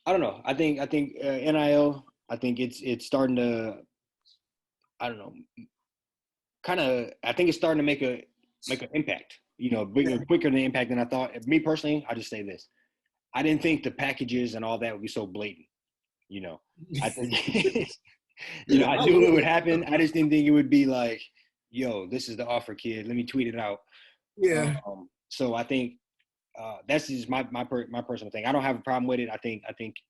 I don't know. I think NIL. I think it's starting to. I don't know. Kind of. I think it's starting to make an impact. Yeah, Bigger, quicker than impact than I thought. Me personally, I just say this. I didn't think the packages and all that would be so blatant. You know, I think. I I knew it would agree. happen. I just didn't think it would be like, yo, this is the offer, kid. Let me tweet it out. Yeah, So I think that's just my personal thing. I don't have a problem with it. I think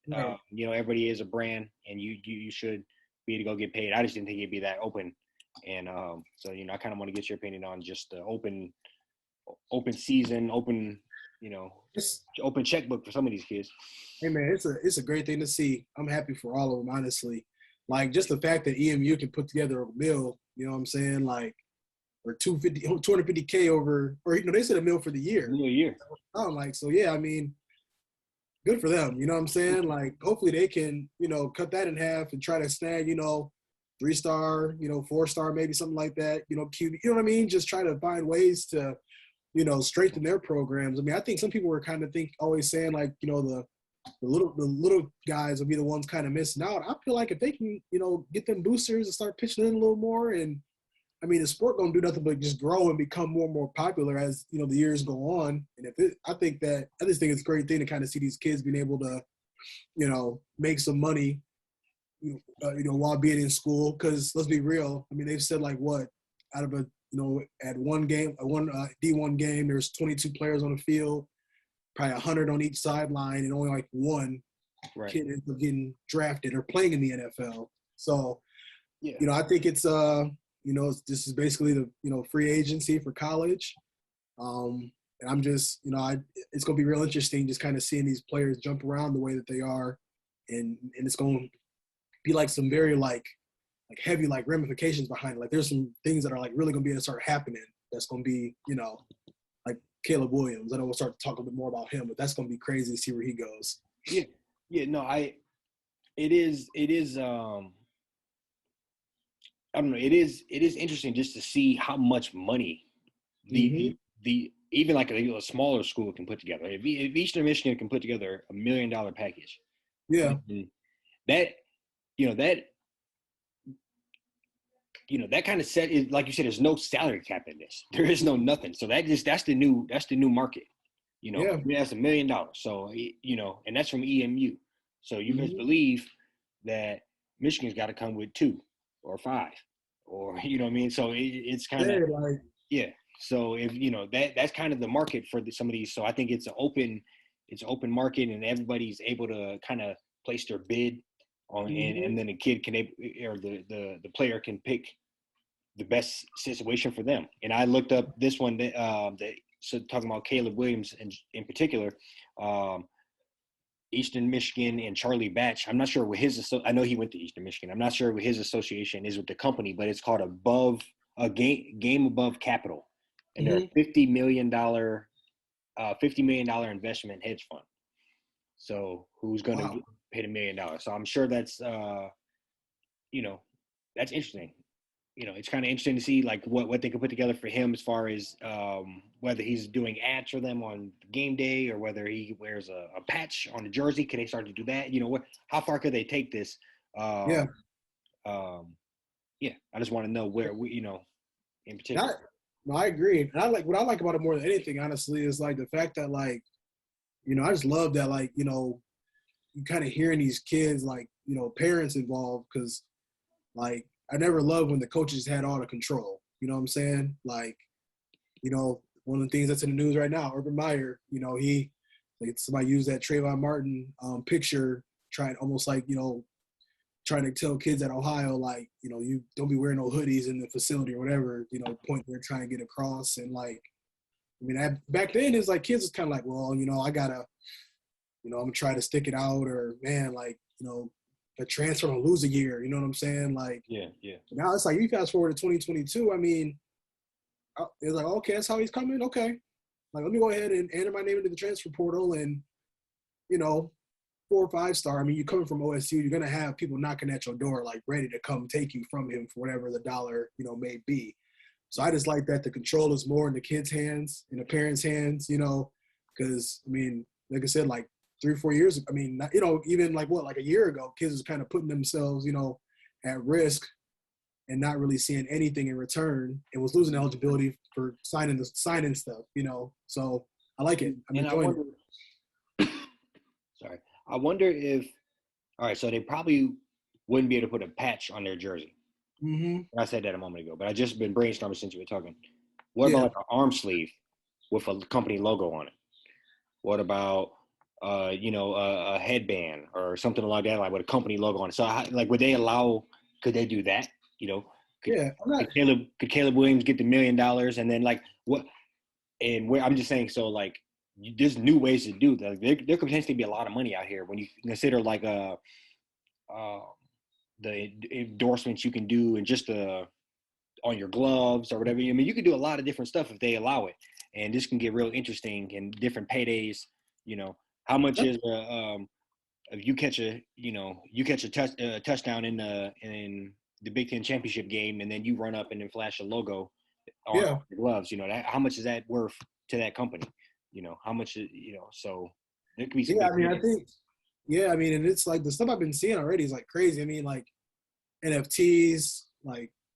right. everybody is a brand, and you should be able to go get paid. I just didn't think it'd be that open, and so I kind of want to get your opinion on just the open season, you know It's, open checkbook for some of these kids. hey man, it's a great thing to see. I'm happy for all of them, honestly. Like just the fact that EMU can put together a bill, you know what I'm saying? Like or 250K over, or they said a mill for the year. New year. I'm like, so yeah, I mean, good for them. You know what I'm saying? Like, hopefully they can, cut that in half and try to snag, 3-star, 4-star, maybe something like that. QB, you know what I mean? Just try to find ways to, strengthen their programs. I mean, I think some people were kind of always saying like, the little guys will be the ones kind of missing out. I feel like if they can, get them boosters and start pitching in a little more, and I mean, the sport don't do nothing but just grow and become more and more popular as the years go on. And I just think it's a great thing to kind of see these kids being able to, make some money, while being in school. Because let's be real, I mean, they've said like what out of at one game, one D1 game, there's 22 players on the field, probably 100 on each sideline, and only like one Right. kid ends up getting drafted or playing in the NFL. So, Yeah. I think it's this is basically the free agency for college. And I'm just it's going to be real interesting just kind of seeing these players jump around the way that they are, and it's going to be like some very like heavy like ramifications behind it. Like there's some things that are like really going to be able to start happening. That's going to be like Caleb Williams. I know we'll start to talk a bit more about him, but that's going to be crazy to see where he goes. Yeah. Yeah. No, it is I don't know. It is interesting just to see how much money the Mm-hmm. the even like a smaller school can put together. If Eastern Michigan can put together $1 million package, Yeah. that that that kind of set is like you said. There's no salary cap in this. There is no nothing. So that's the new market. Yeah. That's $1 million. So and that's from EMU. So you best Mm-hmm. believe that Michigan's got to come with 2 or 5, or what I mean. So it's kind of Yeah. Like. yeah. So if that's kind of the market for some of these. So I think it's an open market, and everybody's able to kind of place their bid on, and Mm-hmm. then the kid can or the player can pick the best situation for them. And I looked up this one so talking about Caleb Williams in particular, um, Eastern Michigan and Charlie Batch. I'm not sure what I know he went to Eastern Michigan. I'm not sure what his association is with the company, but it's called GameAbove Capital, and they're Mm-hmm. a $50 million investment hedge fund. So who's going to Wow. pay $1 million? So I'm sure you know that's interesting. It's kind of interesting to see like what they could put together for him as far as whether he's doing ads for them on game day, or whether he wears a patch on the jersey. Can they start to do that? How far could they take this? Yeah. Um, um, yeah, I just want to know where in And particular. no, I agree. And what I like about it more than anything, honestly, is like the fact that like, I just love that like, you kind of hearing these kids like, parents involved, because like I never loved when the coaches had all the control. You know what I'm saying? Like, one of the things that's in the news right now, Urban Meyer, he like somebody used that Trayvon Martin picture, trying almost like, trying to tell kids at Ohio, like, you don't be wearing no hoodies in the facility or whatever, point they're trying to get across. And like, I mean, back then it's like kids was kind of like, well, I gotta, I'm gonna try to stick it out, or man, like, a transfer to lose a year, you know what I'm saying? Like Yeah, yeah, now it's like you fast forward to 2022. I mean, it's like, okay, that's how he's coming. Okay, like let me go ahead and enter my name into the transfer portal, and you know, 4 or 5 star. I mean, you're coming from OSU, you're gonna have people knocking at your door, like ready to come take you from him for whatever the dollar, may be. So I just like that the control is more in the kids' hands, in the parents' hands, because I mean, like I said, like 3-4 years. I mean, you know, even like like a year ago, kids was kind of putting themselves, you know, at risk and not really seeing anything in return. It was losing eligibility for signing stuff, you know. So I like it. I'm And I enjoying wonder, sorry, I wonder if, all right, so they probably wouldn't be able to put a patch on their jersey. it. Mm-hmm. I said that a moment ago, but I just been brainstorming since you were talking. What Yeah. about like an arm sleeve with a company logo on it? What about a headband or something like that, like with a company logo on it? So like, could they do that? You know, could Yeah. I'm not. Caleb Williams get the $1 million and then like what? And where I'm just saying, so like there's new ways to do that. There could potentially be a lot of money out here when you consider like uh the endorsements you can do and just the on your gloves or whatever. I mean, you can do a lot of different stuff if they allow it, and this can get real interesting and different paydays. You know, how much is if you catch a touchdown in the Big Ten championship game, and then you run up and then flash a logo on Yeah. your gloves. You know, how much is that worth to that company? You know, how much so there could be some Yeah. big I mean, I paydays. think. Yeah. I mean, and it's like the stuff I've been seeing already is like crazy. I mean, like NFTs, like